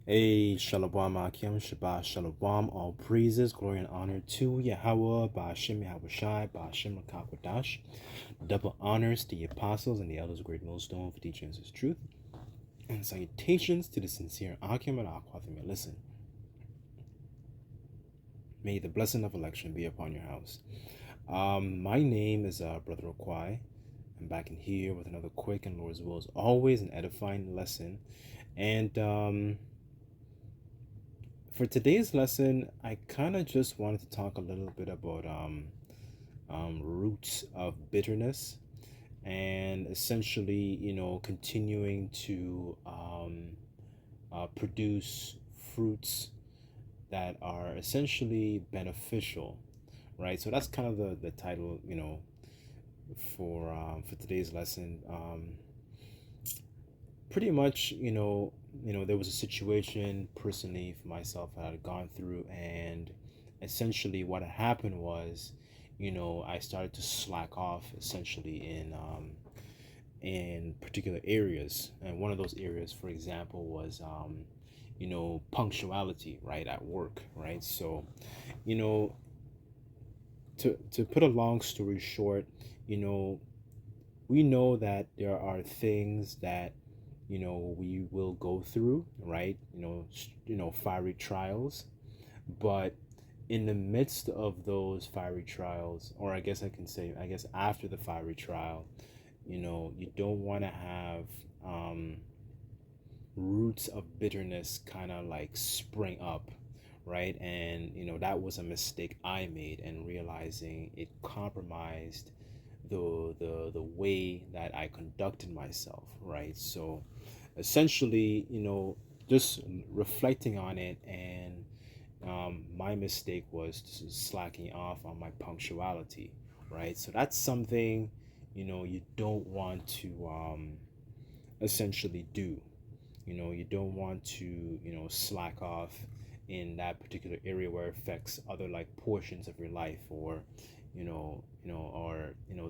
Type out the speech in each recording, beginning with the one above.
Hey, Shalom Akim, Shabbat Shalom, all praises, glory, and honor to Yahweh, Ba'ashem Yahawashi, Ba'ashem Rakakwadash. Double honors to the apostles and the elders of Great Millstone for teaching us his truth. And salutations to the sincere Akim and Akwathim. Listen, may the blessing of election be upon your house. My name is Brother Okwai. I'm back in here with another quick and Lord's will, as always, an edifying lesson. And for today's lesson, I kind of just wanted to talk a little bit about roots of bitterness, and essentially, continuing to produce fruits that are essentially beneficial, right? So that's kind of the title, for today's lesson. Pretty much, there was a situation personally for myself that I had gone through, and essentially what had happened was, I started to slack off essentially in particular areas, and one of those areas, for example, was punctuality, right, at work, right? So, you know, to put a long story short, you know, we know that there are things that we will go through, right? Fiery trials, but in the midst of those fiery trials, or I guess I can say, I guess after the fiery trial, you don't want to have roots of bitterness kind of like spring up, right? And that was a mistake I made, and realizing it compromised the way that I conducted myself, right? So essentially, just reflecting on it, and my mistake was slacking off on my punctuality, right? So that's something you don't want to essentially do. You don't want to slack off in that particular area where it affects other like portions of your life, or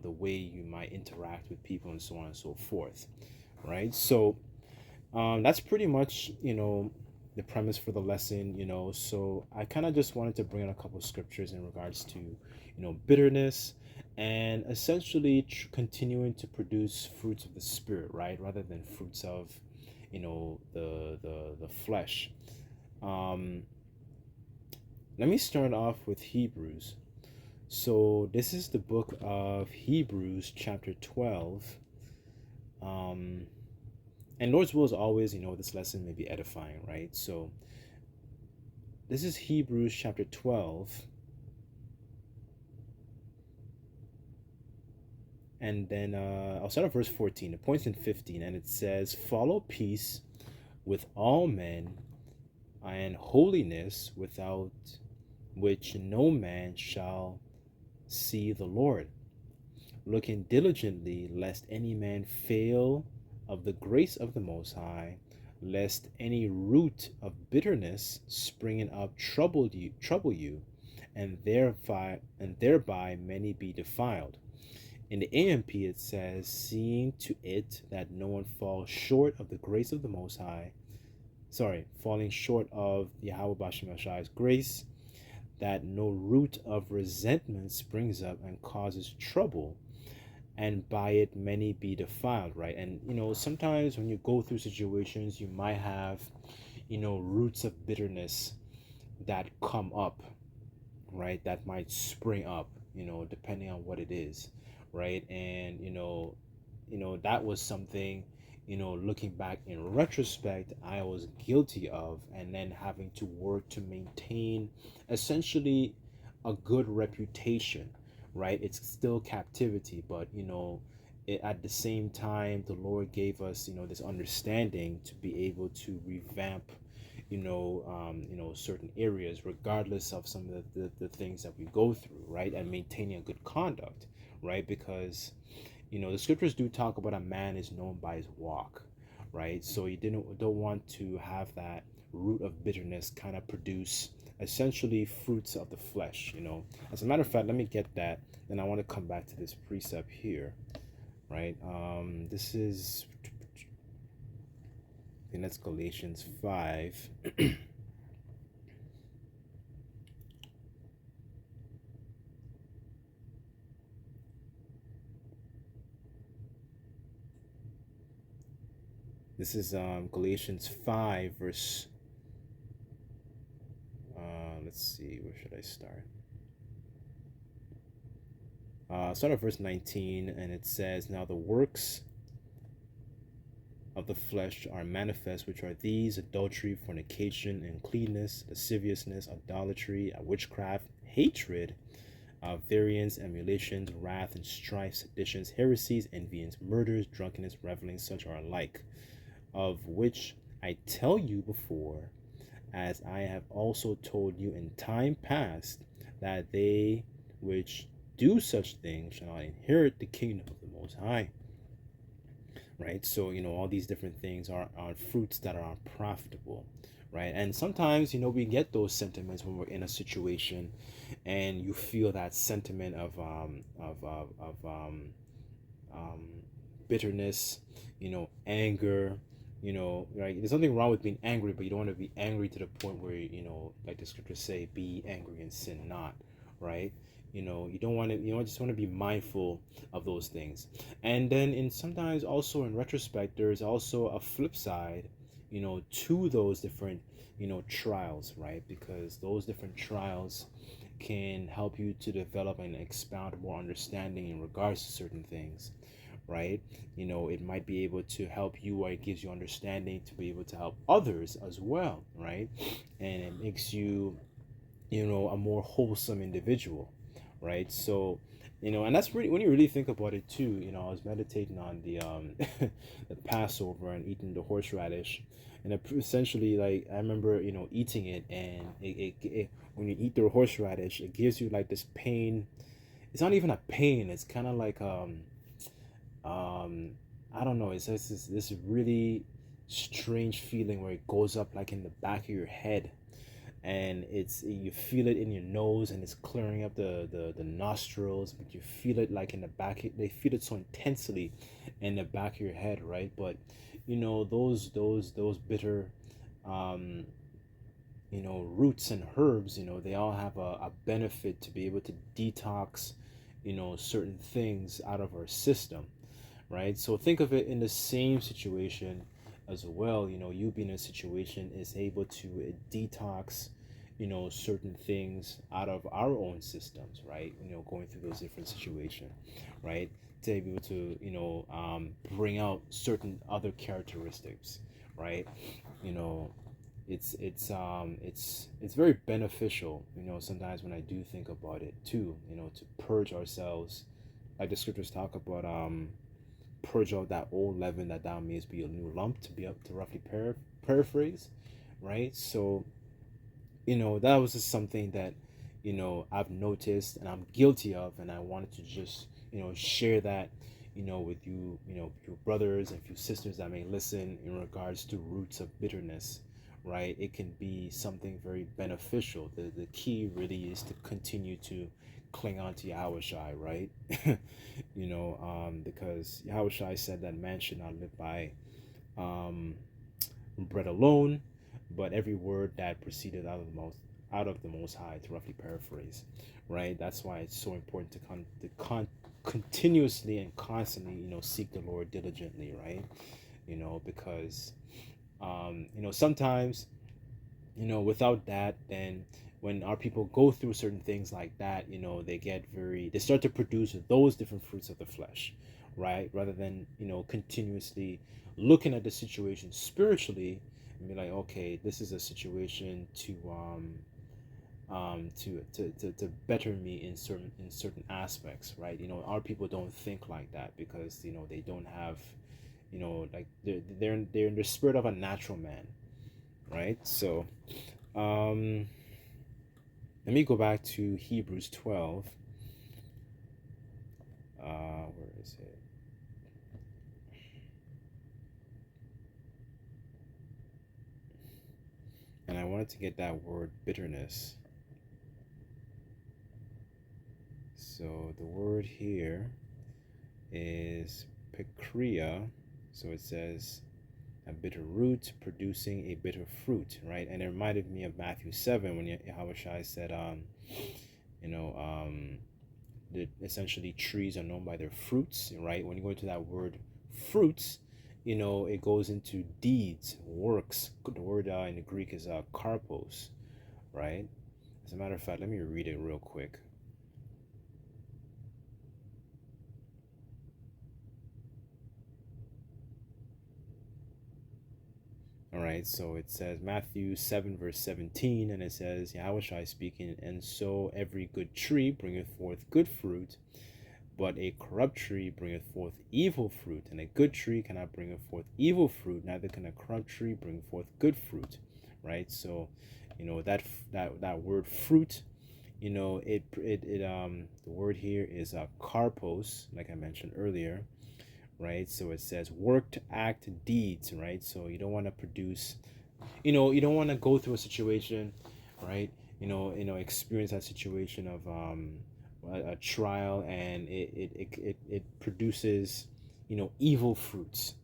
the way you might interact with people, and so on and so forth, right? So that's pretty much the premise for the lesson. So I kind of just wanted to bring in a couple of scriptures in regards to bitterness, and essentially continuing to produce fruits of the spirit, right, rather than fruits of the flesh. um Let me start off with Hebrews. So this is the book of Hebrews chapter 12. um and Lord's will is always, this lesson may be edifying, right? So this is Hebrews chapter 12, and then I'll start at verse 14. It points in 15, and it says, "Follow peace with all men and holiness, without which no man shall see the Lord, looking diligently lest any man fail of the grace of the Most High, lest any root of bitterness springing up trouble you, and thereby many be defiled." In the AMP it says, "Seeing to it that no one falls short of the grace of the Most High," falling short of Yahweh Bashimashai's grace, "that no root of resentment springs up and causes trouble, and by it many be defiled," right? And sometimes when you go through situations, you might have roots of bitterness that come up, right? That might spring up, depending on what it is, right? And that was something, looking back in retrospect, I was guilty of, and then having to work to maintain essentially a good reputation, right? It's still captivity, but at the same time, the Lord gave us this understanding to be able to revamp certain areas, regardless of some of the things that we go through, right? And maintaining a good conduct, right? Because the scriptures do talk about a man is known by his walk, right? So you don't want to have that root of bitterness kind of produce essentially fruits of the flesh. As a matter of fact, let me get that, and I want to come back to this precept here, right? This is think that's Galatians 5. This is Galatians 5, verse. Let's see, where should I start? Start at verse 19, and it says, "Now the works of the flesh are manifest, which are these: adultery, fornication, uncleanness, lasciviousness, idolatry, witchcraft, hatred, variance, emulations, wrath, and strife, seditions, heresies, envyings, murders, drunkenness, revelings, such are alike, of which I tell you before, as I have also told you in time past, that they which do such things shall not inherit the kingdom of the Most High." Right? So, all these different things are fruits that are unprofitable, right? And sometimes, we get those sentiments when we're in a situation and you feel that sentiment of bitterness, anger, right? There's nothing wrong with being angry, but you don't want to be angry to the point where, like the scriptures say, be angry and sin not, right? You don't want to, just want to be mindful of those things. And then sometimes also in retrospect, there's also a flip side, to those different, trials, right? Because those different trials can help you to develop and expound more understanding in regards to certain things, right? It might be able to help you, or it gives you understanding to be able to help others as well, right? And it makes you, a more wholesome individual, right? So, and that's really, when you really think about it too, I was meditating on the the Passover and eating the horseradish, and essentially, like, I remember, eating it, and it when you eat the horseradish, it gives you like this pain. It's not even a pain. It's kind of like I don't know. It's just this really strange feeling where it goes up like in the back of your head, and you feel it in your nose, and it's clearing up the nostrils, but you feel it like in the back. They feel it so intensely in the back of your head, right? But those bitter roots and herbs, they all have a benefit to be able to detox certain things out of our system, right? So think of it in the same situation as well. You being in a situation is able to detox, certain things out of our own systems, right? Going through those different situations, right? To be able to, bring out certain other characteristics, right? You know, it's very beneficial, sometimes when I do think about it too, to purge ourselves, like the scriptures talk about, purge out that old leaven, that thou mayest be a new lump, to be up to roughly paraphrase, right? So that was just something that I've noticed and I'm guilty of, and I wanted to just share that with you, your brothers and few sisters that may listen, in regards to roots of bitterness, right? It can be something very beneficial. The key really is to continue to cling on to Yahawashi, right? Because Yahawashi said that man should not live by um, bread alone, but every word that proceeded out of the Most High, to roughly paraphrase, right? That's why it's so important to continuously and constantly, seek the Lord diligently, right? Because sometimes, without that, then when our people go through certain things like that, they start to produce those different fruits of the flesh, right? Rather than, continuously looking at the situation spiritually and be like, okay, this is a situation to better me in certain aspects, right? Our people don't think like that, because they don't have, like, they're in the spirit of a natural man, right? So let me go back to Hebrews 12. Where is it? And I wanted to get that word bitterness. So the word here is pikria. So it says a bitter root producing a bitter fruit, right? And it reminded me of Matthew 7 when Yahawashi said, you know, that essentially trees are known by their fruits, right? When you go into that word fruits, it goes into deeds, works. The word in the Greek is karpos, right? As a matter of fact, let me read it real quick. All right, so it says Matthew 7, verse 17, and it says, Yahawashi speaking, and so every good tree bringeth forth good fruit, but a corrupt tree bringeth forth evil fruit, and a good tree cannot bring forth evil fruit, neither can a corrupt tree bring forth good fruit, right? So, that word fruit, the word here is karpos, like I mentioned earlier, right? So it says work to act deeds, right? So you don't want to produce, you don't want to go through a situation, right? Experience that situation of a trial, and it produces, evil fruits,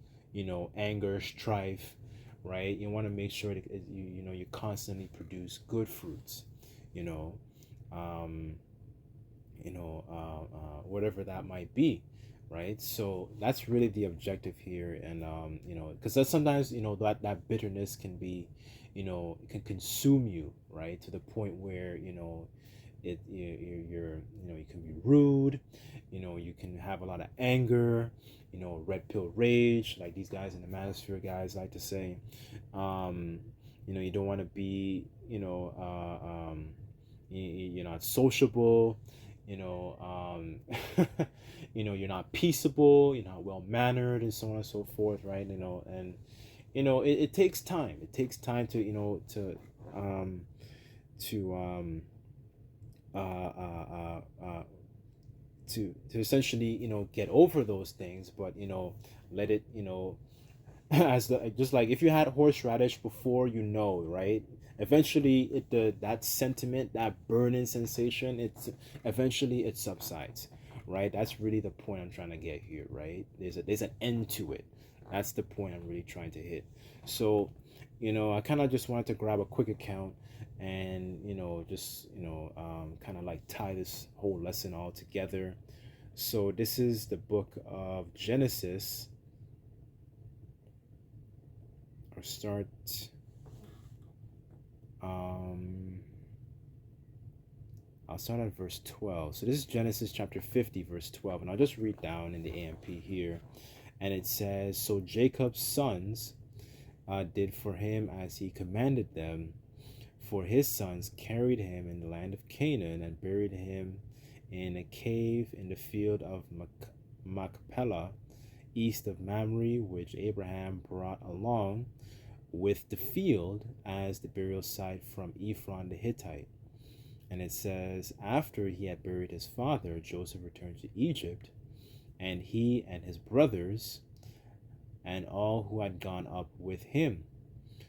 anger, strife, right? You want to make sure that you constantly produce good fruits, you know, um, whatever that might be, right? So that's really the objective here. And because that's sometimes, that bitterness can be, it can consume you, right, to the point where you can be rude, you can have a lot of anger, red pill rage, like these guys in the manosphere guys like to say. You don't want to be, you're not sociable, you're not peaceable, you're not well mannered, and so on and so forth, right? And it takes time. It takes time to to uh, uh, uh, uh, to essentially get over those things, but let it as just like if you had horseradish before, right, eventually that sentiment, that burning sensation, eventually it subsides, right? That's really the point I'm trying to get here, right? There's an end to it. That's the point I'm really trying to hit. So I kind of just wanted to grab a quick account and just kind of like tie this whole lesson all together. So this is the book of Genesis. Or start I'll start at verse 12. So this is Genesis chapter 50 verse 12, and I'll just read down in the AMP here. And it says, so Jacob's sons did for him as he commanded them, for his sons carried him in the land of Canaan and buried him in a cave in the field of Machpelah, east of Mamre, which Abraham brought along with the field as the burial site from Ephron the Hittite. And it says, after he had buried his father, Joseph returned to Egypt, and he and his brothers and all who had gone up with him.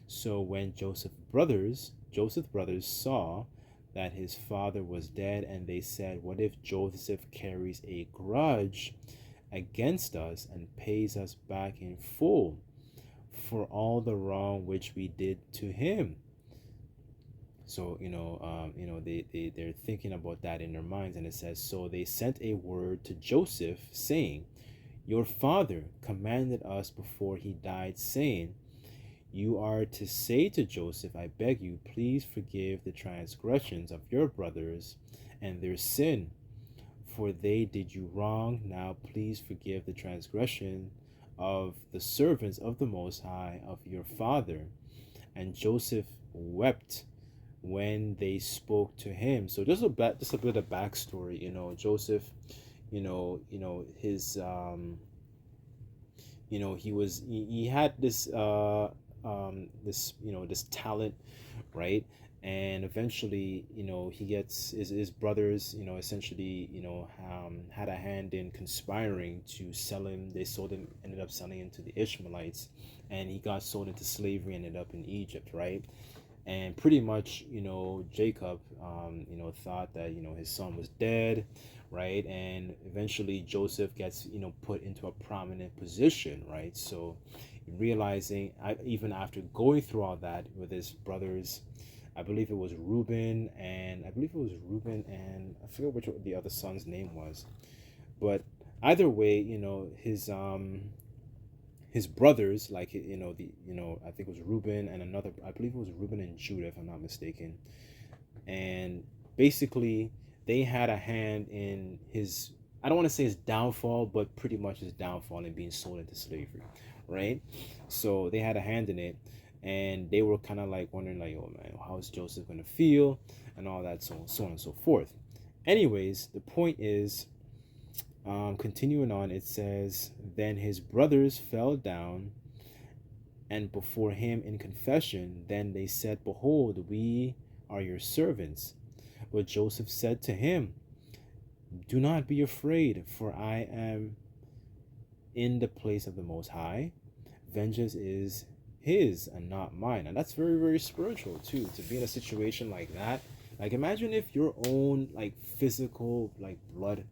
So when Joseph's brothers saw that his father was dead, and they said, what if Joseph carries a grudge against us and pays us back in full for all the wrong which we did to him? So they're thinking about that in their minds, and it says, so they sent a word to Joseph, saying, your father commanded us before he died, saying, you are to say to Joseph, I beg you, please forgive the transgressions of your brothers and their sin, for they did you wrong. Now please forgive the transgression of the servants of the Most High of your father. And Joseph wept when they spoke to him. So just a bit of backstory. Joseph, his he had this this talent, right? And eventually he gets his brothers essentially had a hand in conspiring to sell him. They sold him, ended up selling him to the Ishmaelites, and he got sold into slavery, ended up in Egypt, right? And pretty much Jacob thought that his son was dead, right? And eventually Joseph gets put into a prominent position, right? So realizing, even after going through all that with his brothers, I believe it was Reuben, and I forget which the other son's name was, but either way, his brothers, like, I think it was Reuben and another, I believe it was Reuben and Judah, if I'm not mistaken, and basically they had a hand in his, I don't want to say his downfall, but pretty much his downfall in being sold into slavery, right? So they had a hand in it, and they were kind of like wondering, like, oh man, how is Joseph going to feel, and all that, so on and so forth. Anyways, the point is, continuing on, it says, then his brothers fell down and before him in confession. Then they said, behold, we are your servants. But Joseph said to him, do not be afraid, for I am in the place of the Most High. Vengeance is his and not mine. And that's very, very spiritual too, to be in a situation like that. Like, imagine if your own, like, physical, like, blood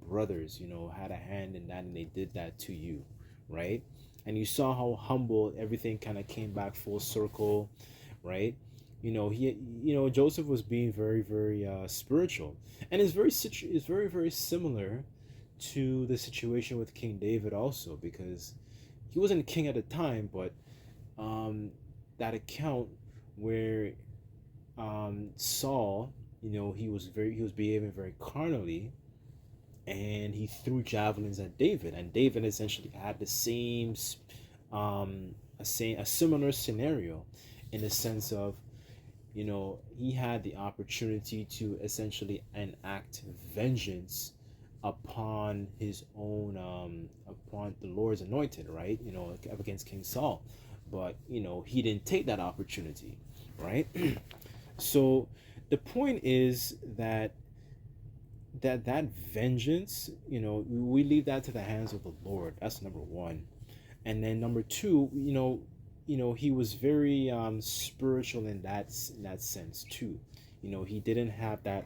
brothers, had a hand in that, and they did that to you, right? And you saw how humble everything kind of came back full circle, right? Joseph was being very, very spiritual, and it's very, very similar to the situation with King David also, because he wasn't king at the time, but that account where Saul, he was behaving very carnally, and he threw javelins at David, and David essentially had the same, a similar scenario, in the sense of, he had the opportunity to essentially enact vengeance upon his own, upon the Lord's anointed, right? Against King Saul, but he didn't take that opportunity, right? So the point is that vengeance, we leave that to the hands of the Lord. That's number one. And then number two, he was very spiritual in that sense too. He didn't have that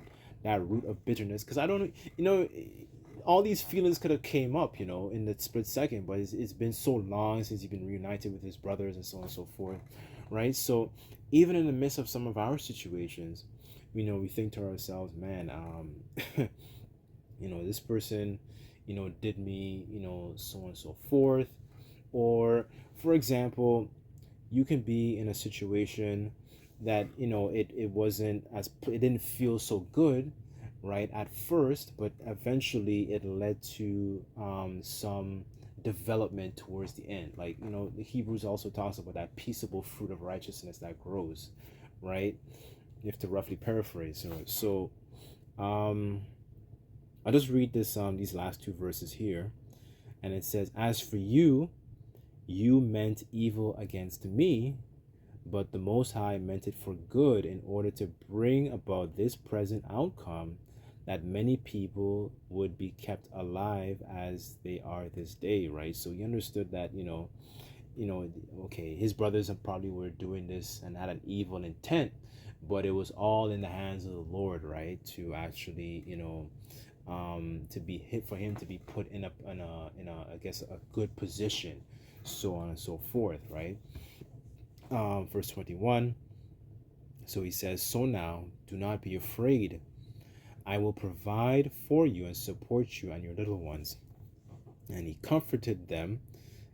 root of bitterness, because I don't, all these feelings could have came up, in the split second, but it's been so long since he's been reunited with his brothers, and so on and so forth, right? So even in the midst of some of our situations, we think to ourselves, man, this person, did me, so on and so forth. Or, for example, you can be in a situation that, it didn't feel so good, right, at first, but eventually it led to some development towards the end. Like, the Hebrews also talks about that peaceable fruit of righteousness that grows, right? You have to roughly paraphrase. So I'll just read these last two verses here, and it says, as for you, you meant evil against me, but the Most High meant it for good, in order to bring about this present outcome, that many people would be kept alive as they are this day, right? So he understood that, okay, his brothers probably were doing this and had an evil intent, but it was all in the hands of the Lord, right? To actually, to be hit, for him to be put in a I guess, a good position, so on and so forth, right? Verse 21. So he says, so now do not be afraid. I will provide for you and support you and your little ones. And he comforted them,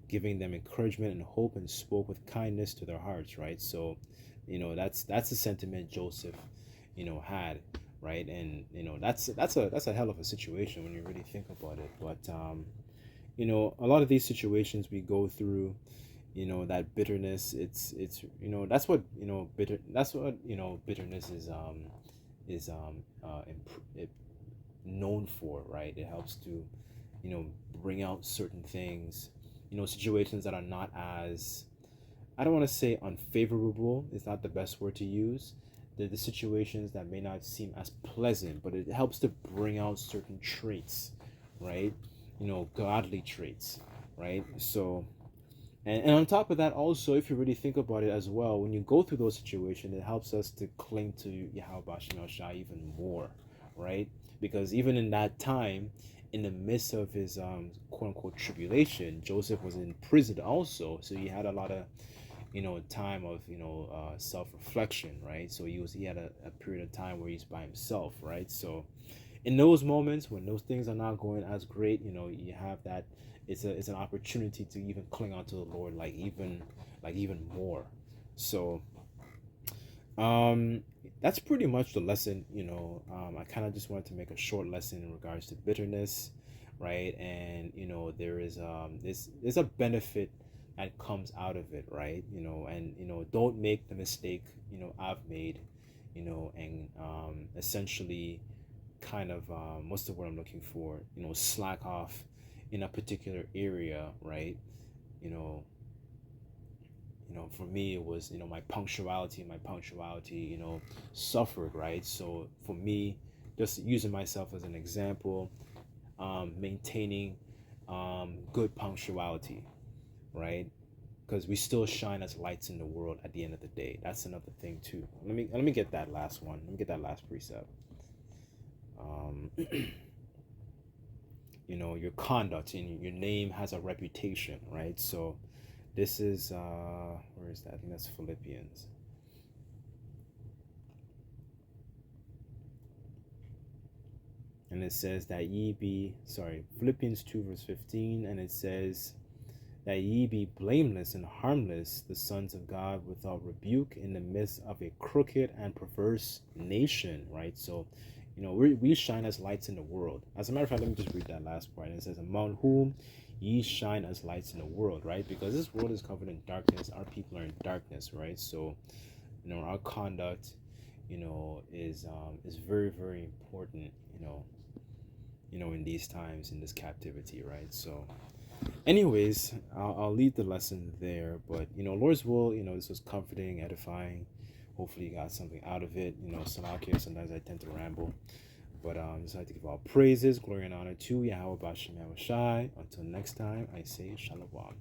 giving them encouragement and hope, and spoke with kindness to their hearts, right? So, that's the sentiment Joseph, had, right? And that's a hell of a situation when you really think about it. But a lot of these situations we go through, that bitterness, it's that's what bitterness is known for, right? It helps to bring out certain things, situations that are not as, I don't want to say unfavorable, it's not the best word to use, the situations that may not seem as pleasant, but it helps to bring out certain traits, right? Godly traits, right? So, and on top of that, also, if you really think about it as well, when you go through those situations, it helps us to cling to Yahawashi even more, right? Because even in that time, in the midst of his quote unquote tribulation, Joseph was in prison also, so he had a lot of time of self-reflection, right? So he had a period of time where he's by himself, right? So in those moments when those things are not going as great, you have that it's an opportunity to even cling on to the Lord, even more. So that's pretty much the lesson. I kind of just wanted to make a short lesson in regards to bitterness, right? And there is there's a benefit that comes out of it, right? And don't make the mistake I've made, and essentially kind of what's the word I'm looking for, slack off in a particular area, right? you know for me it was my punctuality suffered, right? So for me, just using myself as an example, maintaining good punctuality, right? Because we still shine as lights in the world at the end of the day. That's another thing too. Let me get that last one. Let me get that last precept. um your conduct and your name has a reputation, right? So this is where is that? I think that's Philippians. And it says that Philippians 2 verse 15, and it says that ye be blameless and harmless, the sons of God, without rebuke, in the midst of a crooked and perverse nation, right? So we shine as lights in the world. As a matter of fact, let me just read that last part. And it says, among whom ye shine as lights in the world, right? Because this world is covered in darkness, our people are in darkness, right? So our conduct is very, very important, in these times, in this captivity, right? So anyways, I'll leave the lesson there. But Lord's will, this was comforting, edifying. Hopefully you got something out of it. Salakia, sometimes I tend to ramble. But just like to give all praises, glory, and honor to Yahawashi. Until next time, I say shalom.